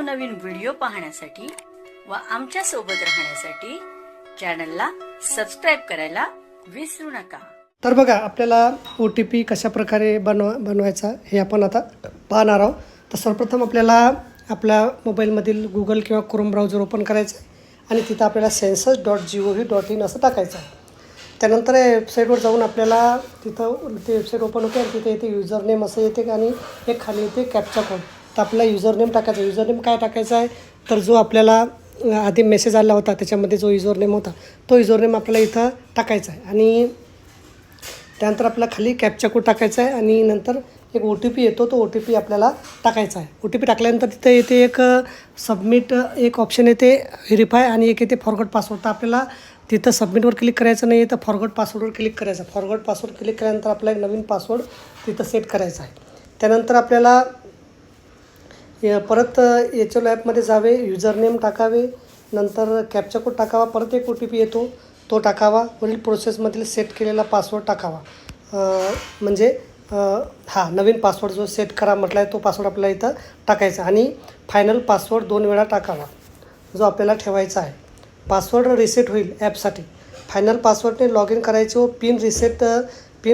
नवनवीन व्हिडिओ पाहण्यासाठी व आमच्या सोबत राहण्यासाठी चॅनलला सबस्क्राइब करायला विसरू नका। तर बघा आपल्याला OTP कशा प्रकारे बनवायचा हे आपण आता पाहणार आहोत। तर सर्वप्रथम आपल्याला आपल्या मोबाईलमधील गूगल किंवा क्रोम ब्राउझर ओपन करायचं आहे आणि तिथं आपल्याला census.gov.in असं टाकायचं आहे। त्यानंतर वेबसाईटवर जाऊन आपल्याला तिथं ते वेबसाईट ओपन होते आणि तिथे येते युजर नेम असं येते आणि एक खाली येते कॅप्चा कोड। तर आपल्याला युजर नेम टाकायचा। युजर नेम काय टाकायचा आहे तर जो आपल्याला आधी मेसेज आला होता त्याच्यामध्ये जो युजर नेम होता तो युजर नेम आपल्याला इथं टाकायचा आहे आणि त्यानंतर आपल्याला खाली कॅप्चा कोड टाकायचा आहे आणि नंतर एक OTP येतो तो OTP आपल्याला टाकायचा आहे। OTP टाकल्यानंतर तिथे येते एक सबमिट एक ऑप्शन येते व्हेरीफाय आणि एक येते फॉरगॉट पासवर्ड। तर आपल्याला तिथं सबमिटवर क्लिक करायचं नाही आहे तर फॉरगॉट पासवर्डवर क्लिक करायचं। फॉरगॉट पासवर्ड क्लिक केल्यानंतर आपल्याला एक नवीन पासवर्ड तिथं सेट करायचा आहे। त्यानंतर आपल्याला परत HL ॲपमध्ये जावे, युजर नेम टाकावे, नंतर कॅप्चा कोड टाकावा, परत एक OTP येतो तो टाकावा, वरील प्रोसेसमधील सेट केलेला पासवर्ड टाकावा। म्हणजे नवीन पासवर्ड जो सेट करा म्हटला आहे तो पासवर्ड आपल्याला इथं टाकायचा आणि फायनल पासवर्ड 2 वेळा टाकावा जो आपल्याला ठेवायचा आहे। पासवर्ड रिसेट होईल ॲपसाठी। फायनल पासवर्डने लॉग इन करायचे व पिन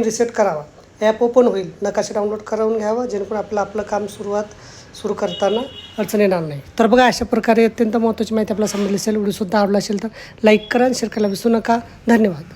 रिसेट करावा। ॲप ओपन होईल, नकाशा डाउनलोड करून घ्यावा जेणेकरून आपलं काम सुरू करताना अडचण येणार नाही। तर बघा अशा प्रकारे अत्यंत महत्त्वाची माहिती आपल्याला समजली असेल। व्हिडिओसुद्धा आवडला असेल तर लाईक करा आणि शेअर करायला विसरू नका। धन्यवाद।